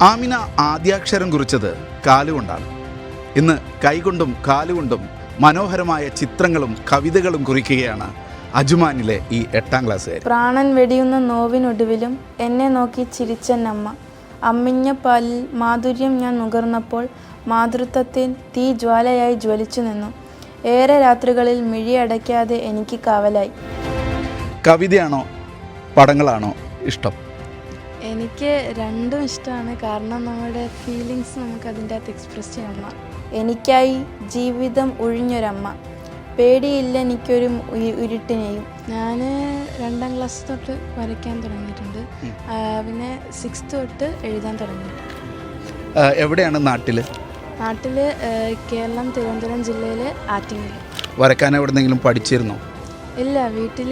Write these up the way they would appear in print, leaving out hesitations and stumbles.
ആമിന ആദ്യാക്ഷരം കുറിച്ചത് കാലുകൊണ്ടാണ്. ഇന്ന് കൈകൊണ്ടും കാലുകൊണ്ടും മനോഹരമായ ചിത്രങ്ങളും കവിതകളും കുറിക്കുകയാണ് അജ്മാനിലെ ഈ 8ാം ക്ലാസ്സുകാർ. പ്രാണൻ വെടിയുന്ന നോവിനൊടുവിലും എന്നെ നോക്കി ചിരിച്ചെന്നമ്മ. അമ്മിഞ്ഞ പാലിൽ മാധുര്യം ഞാൻ നുകർന്നപ്പോൾ മാതൃത്വത്തിൽ തീ ജ്വാലയായി ജ്വലിച്ചു നിന്നു. ഏറെ രാത്രികളിൽ മിഴിയടയ്ക്കാതെ എനിക്ക് കാവലായി. കവിതയാണോ പടങ്ങളാണോ ഇഷ്ടം? എനിക്ക് രണ്ടും ഇഷ്ടമാണ്. കാരണം നമ്മുടെ ഫീലിങ്സ് നമുക്ക് അതിൻ്റെ അകത്ത് എക്സ്പ്രസ് ചെയ്യാം. എനിക്കായി ജീവിതം ഒഴിഞ്ഞൊരമ്മ. പേടിയില്ല എനിക്കൊരു ഇരുട്ടിനെയും. ഞാൻ 2ാം ക്ലാസ് തൊട്ട് വരയ്ക്കാൻ തുടങ്ങിയിട്ടുണ്ട്. പിന്നെ 6th തൊട്ട് എഴുതാൻ തുടങ്ങിയിട്ടുണ്ട്. എവിടെയാണ് നാട്ടിൽ? കേരളം, തിരുവനന്തപുരം ജില്ലയിൽ ആറ്റിങ്ങൽ. വരയ്ക്കാൻ എവിടെന്നെങ്കിലും പഠിച്ചിരുന്നോ? ഇല്ല, വീട്ടിൽ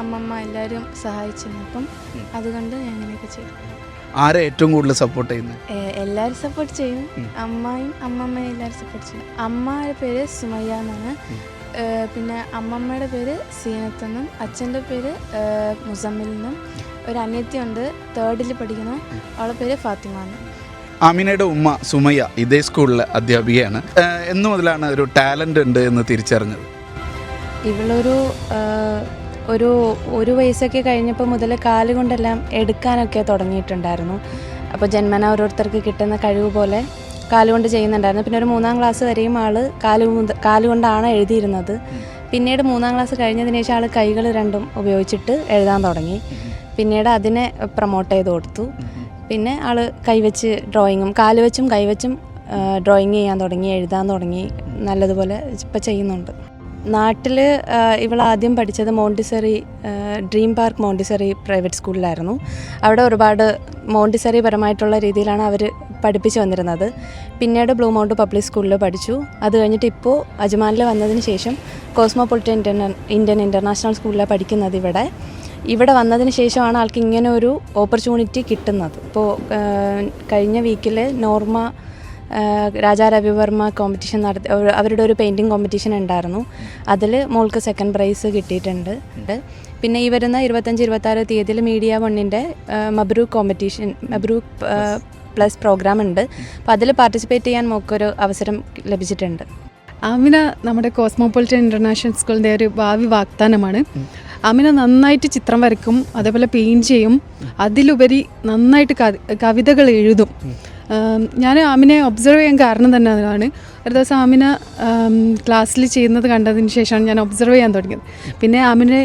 അമ്മമ്മ എല്ലാവരും സഹായിച്ചിരുന്നു. അപ്പം അതുകൊണ്ട് ഞാൻ അങ്ങനെയൊക്കെ ചെയ്യും. ആരെ ഏറ്റവും കൂടുതൽ സപ്പോർട്ട് ചെയ്യുന്നത്? എല്ലാവരും സപ്പോർട്ട് ചെയ്യും. അമ്മയും അമ്മമ്മയും എല്ലാവരും സപ്പോർട്ട് ചെയ്യും. അമ്മയുടെ പേര് സുമയ്യ എന്നാണ്. പിന്നെ അമ്മമ്മയുടെ പേര് സീനത്ത് എന്നും അച്ഛൻ്റെ പേര് മുസമ്മിൽ എന്നും. ഒരു അനിയത്തിയുണ്ട്, 3rd പഠിക്കുന്നു. അവളുടെ പേര് ഫാത്തിമ എന്നും. ആമിനയുടെ ഉമ്മ സുമയ്യ ഇതേ സ്കൂളിലെ അധ്യാപികയാണ്. എന്നു മുതലാണ് ഒരു ടാലൻ്റ് ഉണ്ട് എന്ന് തിരിച്ചറിഞ്ഞത്? ഒരു വയസ്സൊക്കെ കഴിഞ്ഞപ്പോൾ മുതൽ കാലുകൊണ്ടെല്ലാം എടുക്കാനൊക്കെ തുടങ്ങിയിട്ടുണ്ടായിരുന്നു. അപ്പോൾ ജന്മന ഓരോരുത്തർക്ക് കിട്ടുന്ന കഴിവ് പോലെ കാലുകൊണ്ട് ചെയ്യുന്നുണ്ടായിരുന്നു. പിന്നെ ഒരു 3ാം ക്ലാസ് വരെയും ആൾ കാലുകൊണ്ടാണ് എഴുതിയിരുന്നത്. പിന്നീട് 3ാം ക്ലാസ് കഴിഞ്ഞതിന് ശേഷം ആൾ കൈകൾ രണ്ടും ഉപയോഗിച്ചിട്ട് എഴുതാൻ തുടങ്ങി. പിന്നീട് അതിനെ പ്രൊമോട്ട് ചെയ്ത് കൊടുത്തു. പിന്നെ ആൾ കൈവച്ച് ഡ്രോയിങ്ങും കാലുവച്ചും കൈവച്ചും ഡ്രോയിങ് ചെയ്യാൻ തുടങ്ങി, എഴുതാൻ തുടങ്ങി. നല്ലതുപോലെ ഇപ്പം ചെയ്യുന്നുണ്ട്. നാട്ടിൽ ഇവൾ ആദ്യം പഠിച്ചത് Montessori Dream Park Montessori private സ്കൂളിലായിരുന്നു. അവിടെ ഒരുപാട് മോണ്ടിസറി പരമായിട്ടുള്ള രീതിയിലാണ് അവർ പഠിപ്പിച്ചു വന്നിരുന്നത്. പിന്നീട് ബ്ലൂ മൗണ്ട് പബ്ലിക് സ്കൂളിൽ പഠിച്ചു. അത് കഴിഞ്ഞിട്ട് ഇപ്പോൾ അജ്മാനിൽ വന്നതിന് ശേഷം കോസ്മോപൊളിറ്റൻ ഇന്ത്യൻ ഇൻ്റർനാഷണൽ സ്കൂളിലാണ് പഠിക്കുന്നത്. ഇവിടെ വന്നതിന് ശേഷമാണ് ആൾക്ക് ഇങ്ങനെ ഒരു ഓപ്പർച്യൂണിറ്റി കിട്ടുന്നത്. ഇപ്പോൾ കഴിഞ്ഞ വീക്കിൽ നോർമ രാജാ രവിവർമ്മ കോമ്പറ്റീഷൻ അവരുടെ ഒരു പെയിൻറ്റിങ് കോമ്പറ്റീഷൻ ഉണ്ടായിരുന്നു. അതിൽ മോൾക്ക് 2nd പ്രൈസ് കിട്ടിയിട്ടുണ്ട്. പിന്നെ ഈ വരുന്ന 25-26 തീയതിയിൽ മീഡിയ 1ൻ്റെ മബ്രൂക്ക് പ്ലസ് പ്രോഗ്രാം ഉണ്ട്. അപ്പോൾ അതിൽ പാർട്ടിസിപ്പേറ്റ് ചെയ്യാൻ മോക്കൊരു അവസരം ലഭിച്ചിട്ടുണ്ട്. ആമിന നമ്മുടെ കോസ്മോപൊളിറ്റൻ ഇൻ്റർനാഷണൽ സ്കൂളിൻ്റെ ഒരു ഭാവി വാഗ്ദാനമാണ്. ആമിന നന്നായിട്ട് ചിത്രം വരയ്ക്കും, അതേപോലെ പെയിൻറ്റ് ചെയ്യും. അതിലുപരി നന്നായിട്ട് കവിതകൾ എഴുതും. ഞാൻ ആമിനെ ഒബ്സർവ് ചെയ്യാൻ കാരണം തന്നെ അതാണ്. ഒരു ദിവസം ആമിന ക്ലാസ്സിൽ ചെയ്യുന്നത് കണ്ടതിന് ശേഷമാണ് ഞാൻ ഒബ്സർവ് ചെയ്യാൻ തുടങ്ങിയത്. പിന്നെ ആമിനെ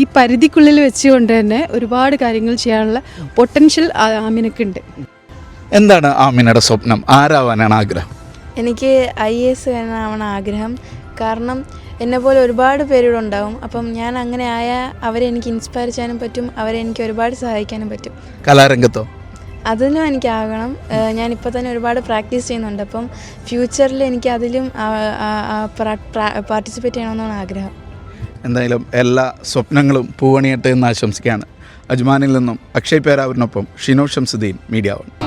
ഈ പരിധിക്കുള്ളിൽ വെച്ചുകൊണ്ട് തന്നെ ഒരുപാട് കാര്യങ്ങൾ ചെയ്യാനുള്ള പൊട്ടൻഷ്യൽ ആമിനക്കുണ്ട്. എന്താണ് ആമിനയുടെ സ്വപ്നം? ആരാവാനാണ് ആഗ്രഹം? എനിക്ക് IAS ആവണ ആഗ്രഹം. കാരണം എന്നെപ്പോലെ ഒരുപാട് പേരിവിടെ ഉണ്ടാവും. അപ്പം ഞാൻ അങ്ങനെ ആയാൽ അവരെ എനിക്ക് ഇൻസ്പയർ ചെയ്യാനും പറ്റും, അവരെ എനിക്ക് ഒരുപാട് സഹായിക്കാനും പറ്റും. കലാരംഗത്തോ? അതിനും എനിക്കാകണം. ഞാനിപ്പോൾ തന്നെ ഒരുപാട് പ്രാക്ടീസ് ചെയ്യുന്നുണ്ട്. അപ്പം ഫ്യൂച്ചറിൽ എനിക്ക് അതിലും പാർട്ടിസിപ്പേറ്റ് ചെയ്യണമെന്നാണ് ആഗ്രഹം. എന്തായാലും എല്ലാ സ്വപ്നങ്ങളും പൂവണിയട്ടെ എന്ന് ആശംസിക്കുകയാണ്. അജ്മാനിൽ നിന്നും അക്ഷയ് പേരാവൂരിനൊപ്പം ഷിനോ ഷംസുദ്ദീൻ, മീഡിയ 1.